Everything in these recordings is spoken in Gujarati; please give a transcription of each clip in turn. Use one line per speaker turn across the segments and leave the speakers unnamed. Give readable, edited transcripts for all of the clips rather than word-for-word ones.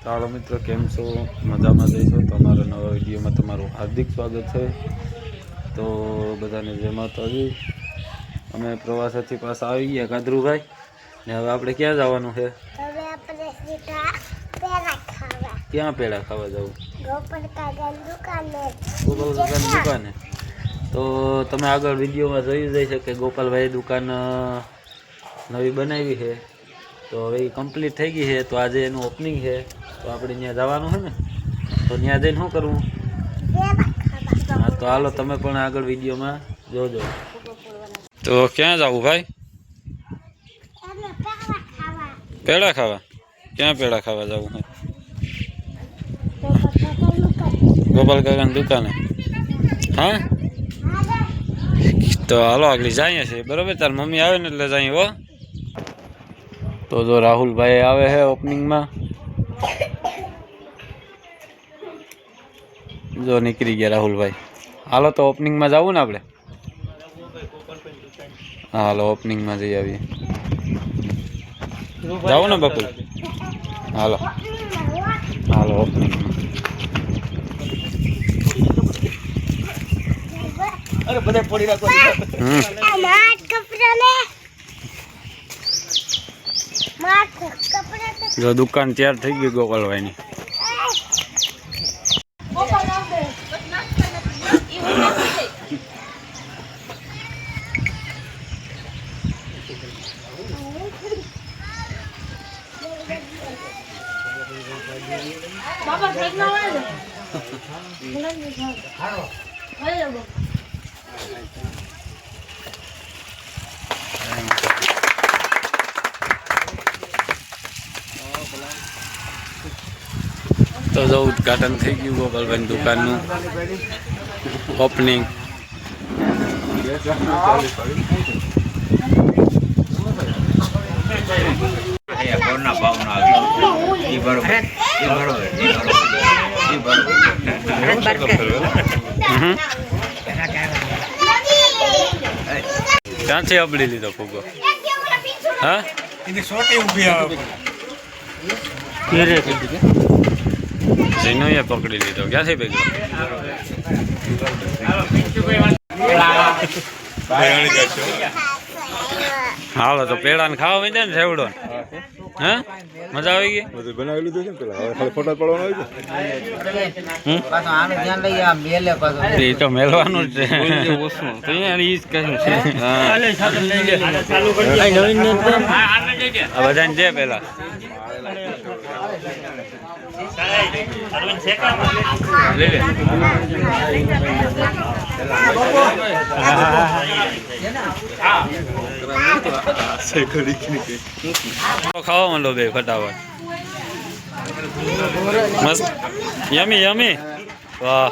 ચાલો મિત્રો, કેમ છો? મજામાં જઈશો? તમારા નવા વિડીયોમાં તમારું હાર્દિક સ્વાગત છે. તો બધાને જય માતાજી. અમે પ્રવાસેથી પાછા આવી ગયા કાદરુભાઈ, ને હવે આપણે ક્યાં જવાનું છે? ક્યાં પેડા ખાવા જવું? ગોપાલ કાકાની દુકાને. તો તમે આગળ વિડીયોમાં જોયું જાય છે કે ગોપાલભાઈ દુકાન નવી બનાવી છે. તો હવે એ કમ્પ્લીટ થઈ ગઈ છે. તો આજે એનું ઓપનિંગ છે. તો આપણે ત્યાં જવાનું છે ને, તો ત્યાં જઈને શું કરવું? હા, તો હાલો તમે પણ આગળ વિડીયોમાં જોજો. તો ક્યાં જવું ભાઈ? પેડા ખાવા? ક્યાં પેડા ખાવા જવું છે? ગોપાલ કાકાની દુકાને. હા, તો હાલો આગળ જઈએ છીએ. બરોબર, તાર મમ્મી આવે ને એટલે જઈએ હો. તો જો રાહુલભાઈ આવે છે ઓપનિંગમાં. જો નીકળી ગયા રાહુલભાઈ. હાલો તો ઓપનિંગમાં જવું ને આપણે? હા, હાલો ઓપનિંગમાં જઈ આવીએ. જાવું ને બપોર? હાલો હાલો ઓપનિંગમાં. જો દુકાન તૈયાર થઈ ગઈ ગોપાલભાઈની. તો જો ઉદઘાટન થઈ ગયું ગોપાલભાઈ દુકાનનું ઓપનિંગ. ક્યાંથી અબડી લીધો ફૂગો? હા, જીનોએ પકડી લીધો. ક્યાંથી ભેગો? હાલો તો પેડા ને ખાવા માંડ્યા ને સેવડો. હે, મજા આવી ગઈ? બનાવી લીધું છે પેલા ફોટા પડવાનો હોય. એ તો મેલવાનું જ છે. બધાને છે પેલા. ખાવા માંડો બે ફટાફટ. મસ્ત યમી યમી. વાહ,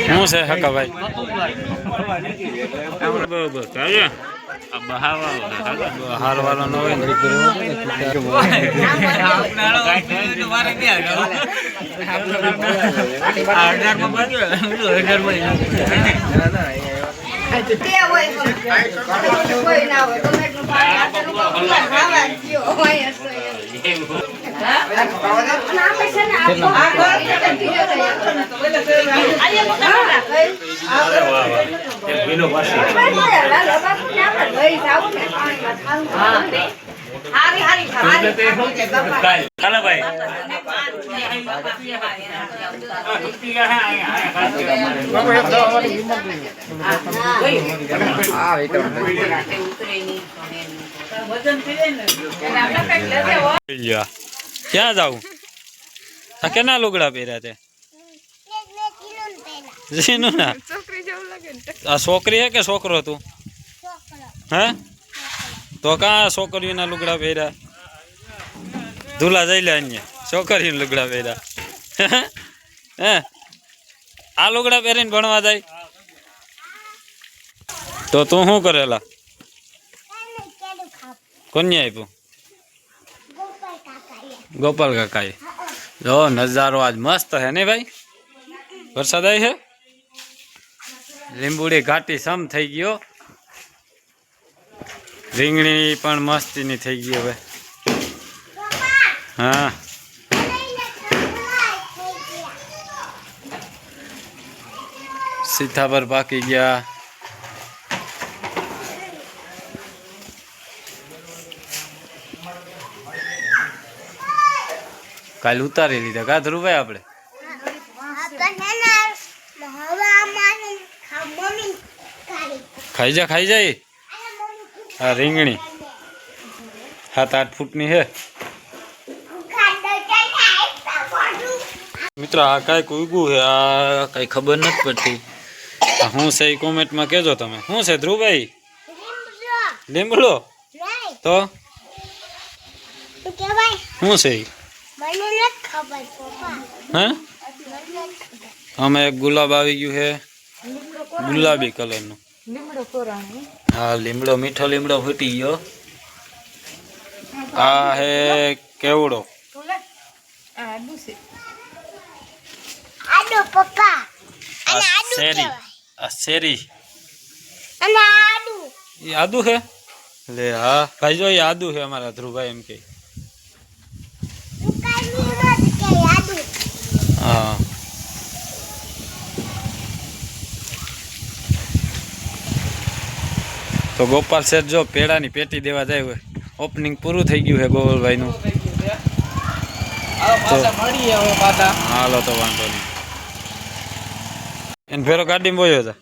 શું છે હકા ભાઈ? બહાર વાળો ન હોય ક્યાં જાવું? આ કેના લુગડા પહેર્યા તે? જીનું ના. આ છોકરી હે કે છોકરો તું? હે? તો કા છોકરીઓના લુગડા પહેર્યા? ધૂલા જઈ લે અહીંયા છોકરીઓના લુગડા પહેર્યા. હે? આ લુગડા પહેરીને ભણવા જાય? તો તું શું કરેલા? કોને આપ્યું? ગોપાલ કાકાએ. જો નજારો આજ મસ્ત હે ને ભાઈ? વરસાદ આવી છે? લીંબુડી ઘાટી સમ થઈ ગયો. રીંગણી પણ મસ્તીની થઈ ગઈ હવે. હા સીતાફળ પાકી ગયા. કાલ ઉતારી લીધા કા ધ્રુવભાઈ આપણે? ખાઈ જાય. હા રીંગણી 7-8 ફૂટની હે મિત્રો. આ કાંઈક ઉગ્યું છે, આ કઈ ખબર નથી પડતી. શું છે એ કોમેન્ટમાં કહેજો તમે. શું છે ધ્રુવભાઈ? લીમડો? તો શું છે? હે અમે એક ગુલાબ આવી ગયું છે, ગુલાબી કલરનું. હા લીમડો, મીઠો લીમડો ફૂટી ગયો. આ હે કેવડો. શેરી આદુ છે. લે હા ભાઈ જો એ આદુ છે અમારા ધ્રુવભાઈ એમ કે. હા તો ગોપાલ શેઠ જો પેડાની પેટી દેવા જાય હોય. ઓપનિંગ પૂરું થઈ ગયું છે ગોપાલભાઈનું. હાલો તો વાંધો નહીં. એને ફેરો ગાડીમાં બોયો હતા.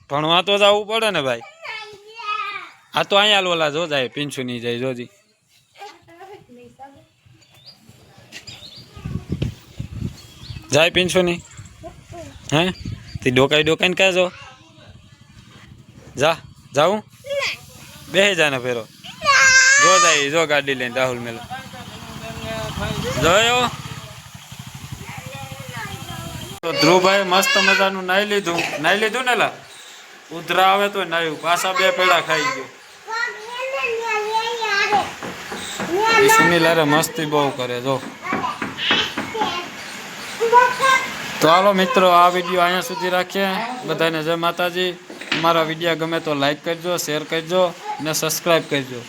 ભણવા તો જવું પડે ને ભાઈ. આ તો અહીંયા લોલા જો જાય પીંછુ ની જાય જોજી. જાય પીંછુ ની હે તે ડોકાઈને ક્યાં જો જાઉં બેહી જાય ને ફેરો જો જાય જો ગાડી લઈને રાહુલ મેલો જોયો. તો ધ્રુવભાઈ મસ્ત મજાનું નાઈ લીધું ને લા. ઉધરા આવે તો નાયું. પાછા 2 પેડા ખાઈ ગયો. સુનીલ અરે મસ્તી બહુ કરે જો. તો હાલો મિત્રો આ વિડીયો અહીંયા સુધી રાખીએ. બધાને જય માતાજી. અમારા વિડીયો ગમે તો લાઈક કરજો, શેર કરજો અને સબસ્ક્રાઈબ કરજો.